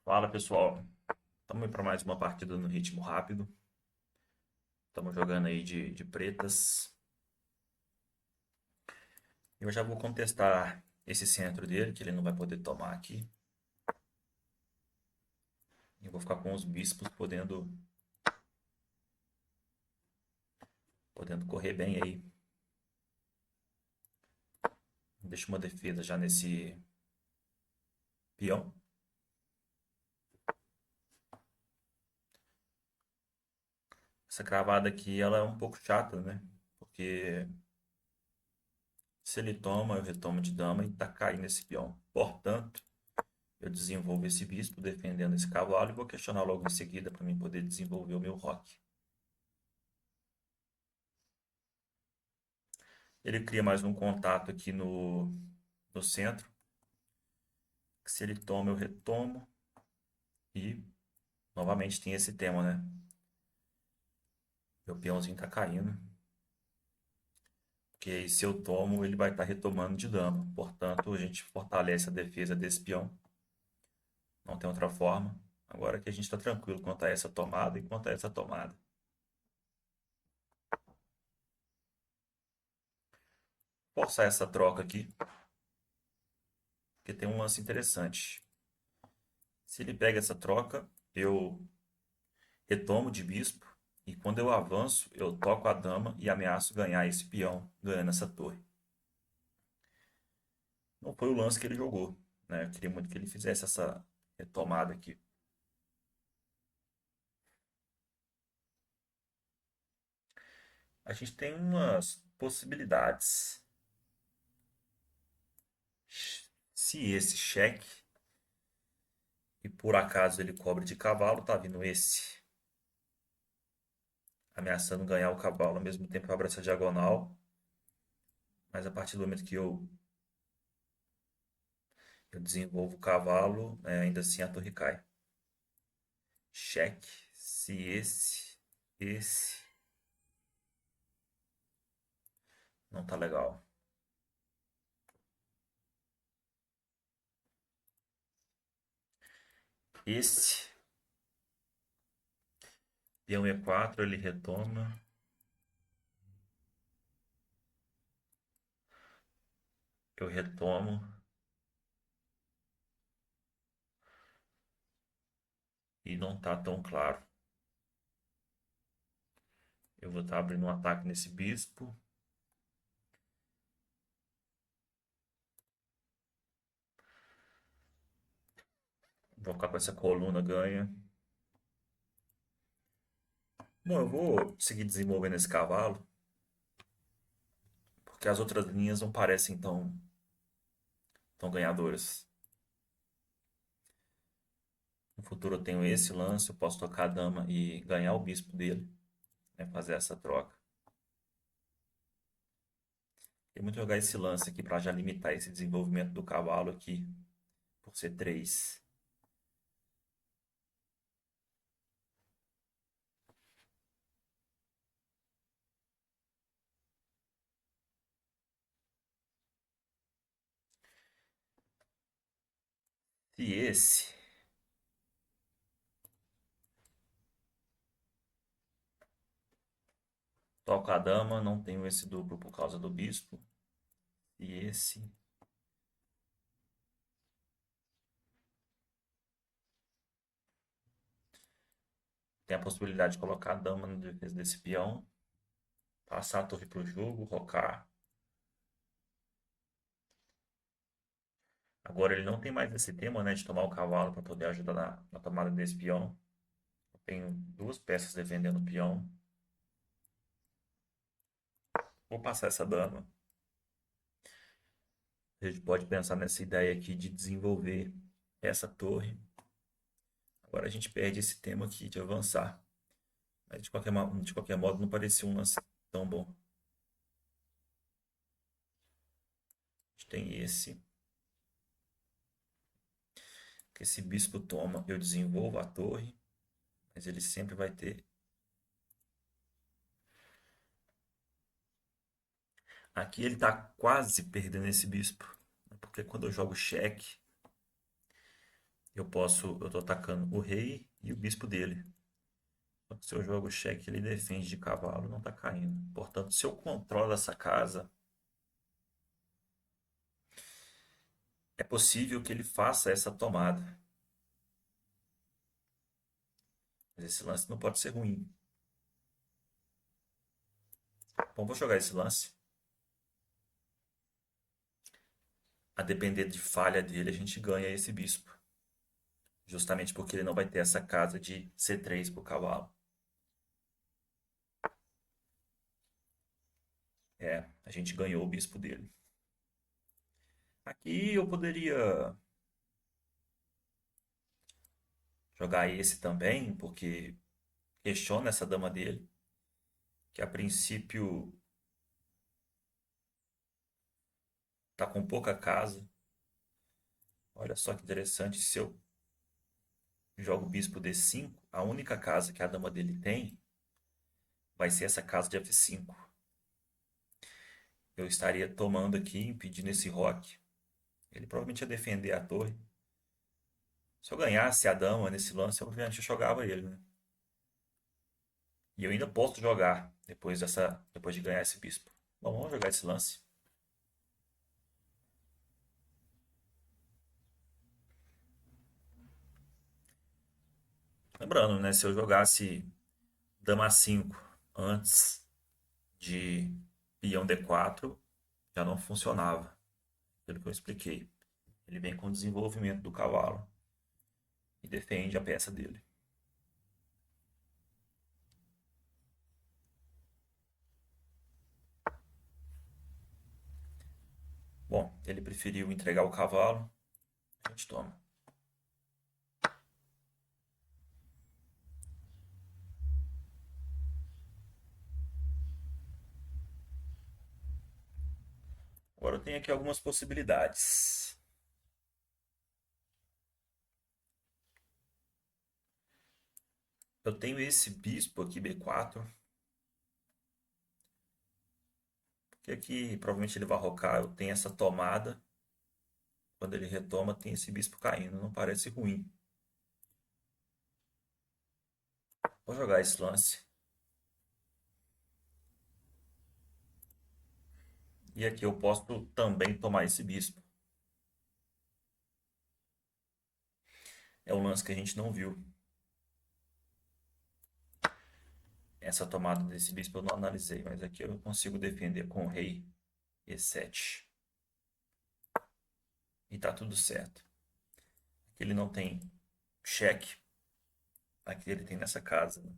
Fala pessoal, estamos aí para mais uma partida no ritmo rápido. Estamos jogando aí de pretas. Eu já vou contestar esse centro dele, que ele não vai poder tomar aqui. Eu vou ficar com os bispos podendo correr bem aí. Deixa uma defesa já nesse peão. Essa cravada aqui ela é um pouco chata, né? Porque se ele toma, eu retomo de dama e tá caindo esse peão. Portanto, eu desenvolvo esse bispo defendendo esse cavalo e vou questionar logo em seguida para mim poder desenvolver o meu roque. Ele cria mais um contato aqui no centro. Que se ele toma, eu retomo. E novamente tem esse tema, né? Meu peãozinho tá caindo. Porque aí, se eu tomo, ele vai estar retomando de dano. Portanto, a gente fortalece a defesa desse peão. Não tem outra forma. Agora que a gente está tranquilo quanto a essa tomada e quanto a essa tomada. Forçar essa troca aqui. Porque tem um lance interessante. Se ele pega essa troca, eu retomo de bispo. E quando eu avanço, eu toco a dama e ameaço ganhar esse peão, ganhando essa torre. Não foi o lance que ele jogou, né? Eu queria muito que ele fizesse essa retomada aqui. A gente tem umas possibilidades. Se esse cheque e por acaso ele cobre de cavalo, tá vindo esse ameaçando ganhar o cavalo ao mesmo tempo que eu abro essa diagonal. Mas a partir do momento que eu desenvolvo o cavalo, ainda assim a torre cai. Cheque. Se esse não tá legal. Esse peão E4 ele retoma. Eu retomo. E não tá tão claro. Eu vou estar abrindo um ataque nesse bispo. Vou ficar com essa coluna ganha. Bom, eu vou seguir desenvolvendo esse cavalo, porque as outras linhas não parecem tão ganhadoras. No futuro eu tenho esse lance, eu posso tocar a dama e ganhar o bispo dele, né, fazer essa troca. Tem muito jogar esse lance aqui para já limitar esse desenvolvimento do cavalo aqui, por ser 3. Se esse toca a dama, não tenho esse duplo por causa do bispo. E esse tem a possibilidade de colocar a dama na defesa desse peão, passar a torre para o jogo, rocar. Agora ele não tem mais esse tema, né, de tomar o cavalo para poder ajudar na tomada desse peão. Eu tenho duas peças defendendo o peão. Vou passar essa dama. A gente pode pensar nessa ideia aqui de desenvolver essa torre. Agora a gente perde esse tema aqui de avançar. Mas de qualquer modo não parecia um lance tão bom. A gente tem esse. Que esse bispo toma, eu desenvolvo a torre. Mas ele sempre vai ter. Aqui ele está quase perdendo esse bispo. Porque quando eu jogo cheque, eu tô atacando o rei e o bispo dele. Só que se eu jogo cheque, ele defende de cavalo, não tá caindo. Portanto, se eu controlo essa casa, é possível que ele faça essa tomada. Mas esse lance não pode ser ruim. Bom, vou jogar esse lance. A depender de falha dele, a gente ganha esse bispo. Justamente porque ele não vai ter essa casa de C3 pro cavalo. É, a gente ganhou o bispo dele. Aqui eu poderia jogar esse também, porque questiona essa dama dele, que a princípio tá com pouca casa. Olha só que interessante, se eu jogo o bispo D5, a única casa que a dama dele tem vai ser essa casa de F5. Eu estaria tomando aqui, impedindo esse roque. Ele provavelmente ia defender a torre. Se eu ganhasse a dama nesse lance, eu obviamente jogava ele, né? E eu ainda posso jogar depois de ganhar esse bispo. Bom, vamos jogar esse lance. Lembrando, né, se eu jogasse dama 5 antes de peão D4, já não funcionava, pelo que eu expliquei. Ele vem com o desenvolvimento do cavalo e defende a peça dele. Bom, ele preferiu entregar o cavalo, a gente toma. Agora eu tenho aqui algumas possibilidades. Eu tenho esse bispo aqui, B4, que aqui provavelmente ele vai rocar. Eu tenho essa tomada. Quando ele retoma, tem esse bispo caindo. Não parece ruim. Vou jogar esse lance. E aqui eu posso também tomar esse bispo. É um lance que a gente não viu. Essa tomada desse bispo eu não analisei, mas aqui eu consigo defender com o rei E7. E tá tudo certo. Aqui ele não tem cheque. Aqui ele tem nessa casa, né?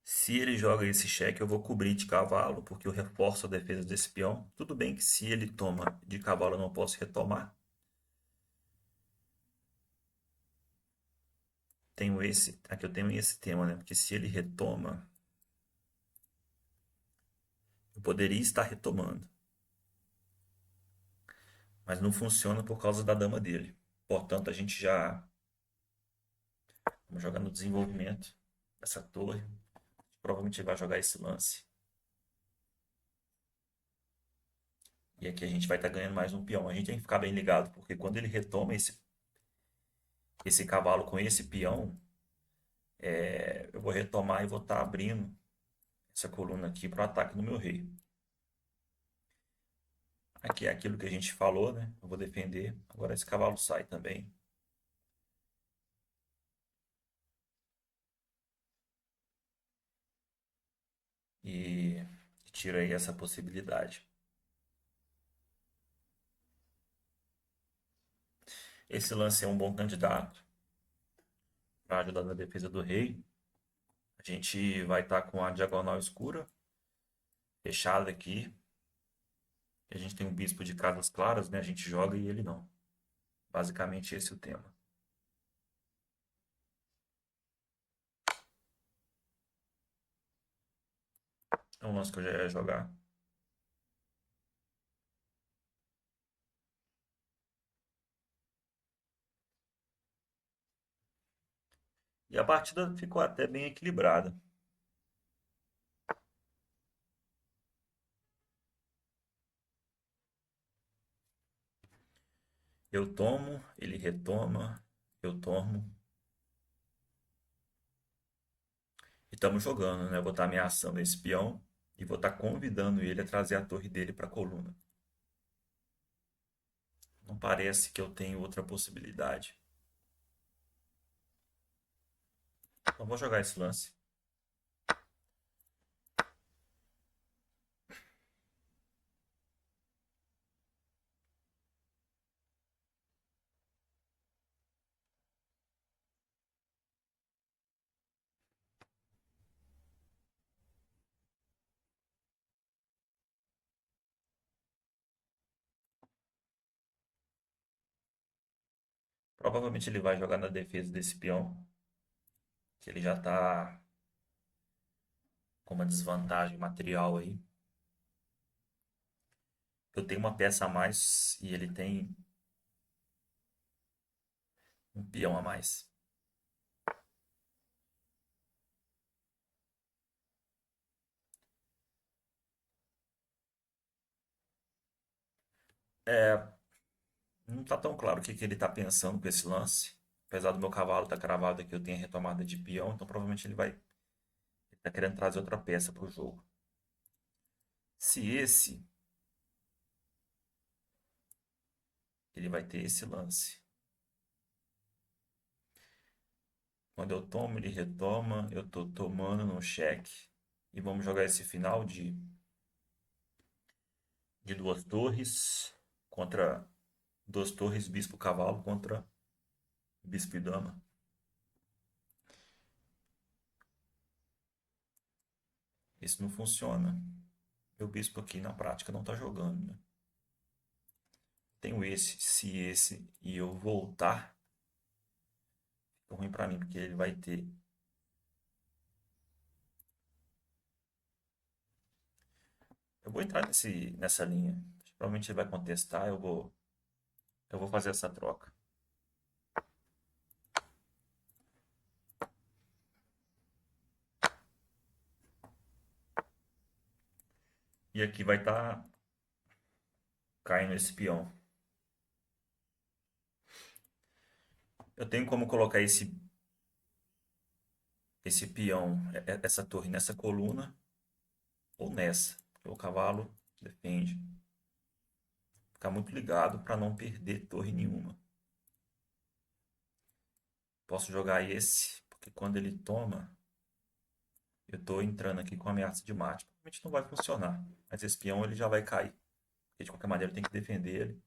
Se ele joga esse cheque, eu vou cobrir de cavalo, porque eu reforço a defesa desse peão. Tudo bem que se ele toma de cavalo, eu não posso retomar. Tenho esse, aqui eu tenho esse tema, né? Porque se ele retoma, eu poderia estar retomando, mas não funciona por causa da dama dele. Portanto, a gente já vamos jogar no desenvolvimento dessa torre. Provavelmente vai jogar esse lance. E aqui a gente vai estar ganhando mais um peão. A gente tem que ficar bem ligado, porque quando ele retoma esse cavalo com esse peão, eu vou retomar e vou estar abrindo essa coluna aqui para o ataque no meu rei. Aqui é aquilo que a gente falou, né? Eu vou defender. Agora esse cavalo sai também. E tira aí essa possibilidade. Esse lance é um bom candidato para ajudar na defesa do rei. A gente vai estar com a diagonal escura fechada aqui. A gente tem um bispo de casas claras, né? A gente joga e ele não. Basicamente esse é o tema. É um lance que eu já ia jogar. E a partida ficou até bem equilibrada. Eu tomo, ele retoma, eu tomo. E estamos jogando, né? Eu vou estar ameaçando esse peão e vou estar convidando ele a trazer a torre dele para a coluna. Não parece que eu tenho outra possibilidade. Então vou jogar esse lance. Provavelmente ele vai jogar na defesa desse peão, que ele já está com uma desvantagem material aí. Eu tenho uma peça a mais e ele tem um peão a mais. Não está tão claro o que ele está pensando com esse lance. Apesar do meu cavalo estar cravado aqui, eu tenho a retomada de peão, então provavelmente ele tá querendo trazer outra peça para o jogo. Se esse, ele vai ter esse lance. Quando eu tomo, ele retoma, eu tô tomando no cheque. E vamos jogar esse final de duas torres contra duas torres, bispo cavalo contra bispo e dama. Isso não funciona. Meu bispo aqui na prática não tá jogando, né? Tenho esse, se esse e eu voltar, fica ruim pra mim, porque ele vai ter. Eu vou entrar nessa linha. Provavelmente ele vai contestar, eu vou fazer essa troca. E aqui vai estar caindo esse peão. Eu tenho como colocar esse peão, essa torre nessa coluna ou nessa. Porque o cavalo defende. Ficar muito ligado para não perder torre nenhuma. Posso jogar esse, porque quando ele toma, eu estou entrando aqui com ameaça de mate. Provavelmente não vai funcionar, mas esse peão ele já vai cair. Porque de qualquer maneira eu tenho que defender ele.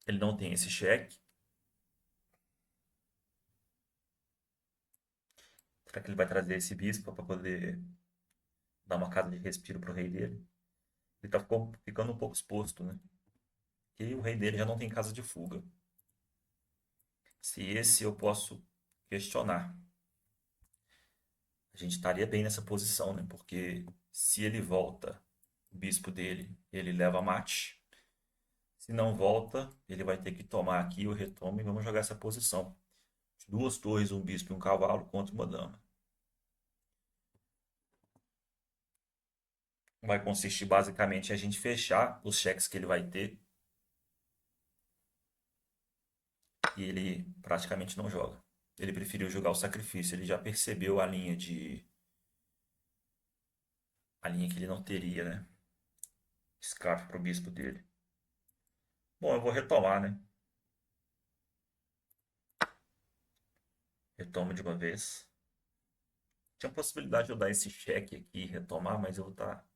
Ele não tem esse cheque. Será que ele vai trazer esse bispo para poder dar uma casa de respiro pro rei dele? Ele tá ficando um pouco exposto, né? E o rei dele já não tem casa de fuga. Se esse eu posso questionar. A gente estaria bem nessa posição, né? Porque se ele volta, o bispo dele, ele leva mate. Se não volta, ele vai ter que tomar aqui o retomo e vamos jogar essa posição. Duas torres, um bispo e um cavalo contra uma dama. Vai consistir basicamente em a gente fechar os cheques que ele vai ter e ele praticamente não joga. Ele preferiu jogar o sacrifício, ele já percebeu a linha que ele não teria, né? Escape pro bispo dele. Bom, eu vou retomar, né? Retomo de uma vez. Tinha a possibilidade de eu dar esse cheque aqui e retomar, mas eu vou estar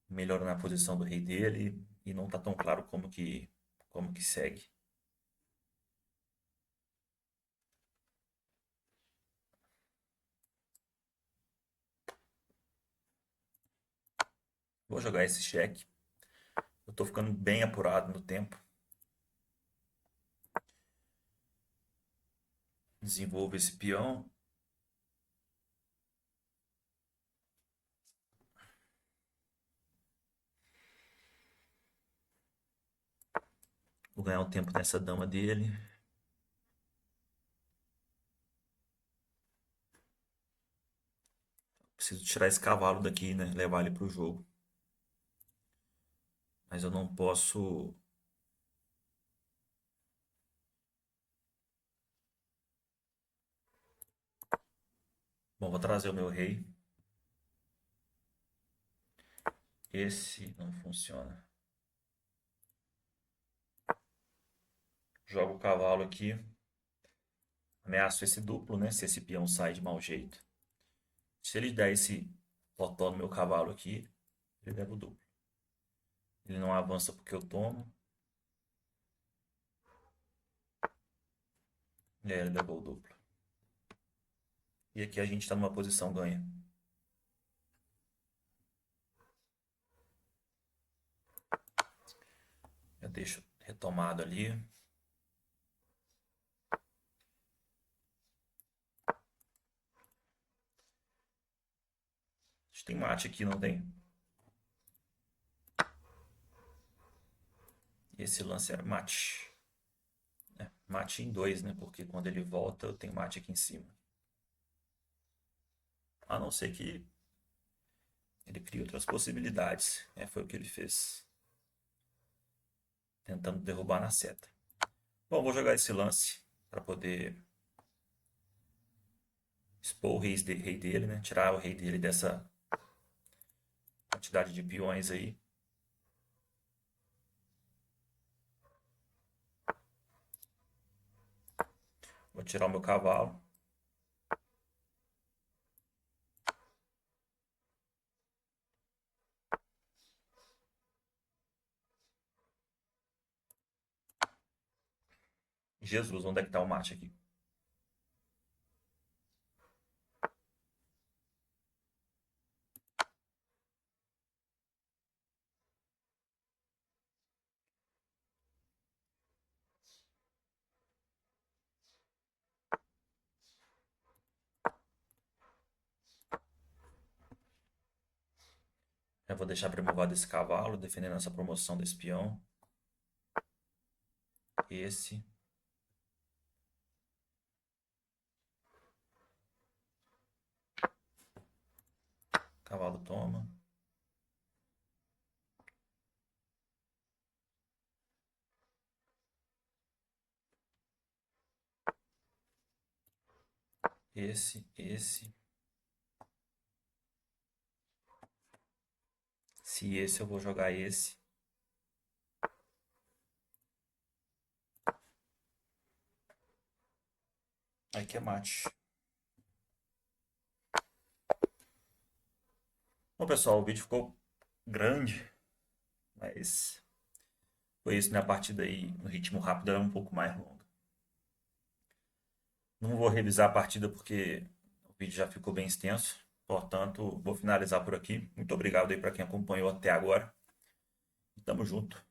melhorando a posição do rei dele e não tá tão claro como que segue. Vou jogar esse cheque. Eu tô ficando bem apurado no tempo. Desenvolvo esse peão. Vou ganhar um tempo nessa dama dele. Preciso tirar esse cavalo daqui, né? Levar ele pro jogo. Mas eu não posso... Bom, vou trazer o meu rei. Esse não funciona. Jogo o cavalo aqui. Ameaço esse duplo, né? Se esse peão sai de mau jeito. Se ele der esse totó no meu cavalo aqui, ele leva o duplo. Ele não avança porque eu tomo. E aí ele levou o duplo. E aqui a gente está numa posição ganha. Eu deixo retomado ali. A gente tem mate aqui, não tem? Esse lance é mate. É, mate em dois, né? Porque quando ele volta, eu tenho mate aqui em cima. A não ser que ele crie outras possibilidades. É, foi o que ele fez. Tentando derrubar na seta. Bom, vou jogar esse lance para poder expor o rei dele, né? Tirar o rei dele dessa quantidade de peões aí. Vou tirar o meu cavalo. Jesus, onde é que tá o mate aqui? Eu vou deixar removado esse cavalo, defendendo essa promoção desse peão. Esse. Cavalo toma. Esse. Se esse, eu vou jogar esse. Aí que é mate. Bom, pessoal, o vídeo ficou grande, mas foi isso, né? A partida aí no ritmo rápido era um pouco mais longa. Não vou revisar a partida porque o vídeo já ficou bem extenso. Portanto, vou finalizar por aqui. Muito obrigado aí para quem acompanhou até agora. E tamo junto.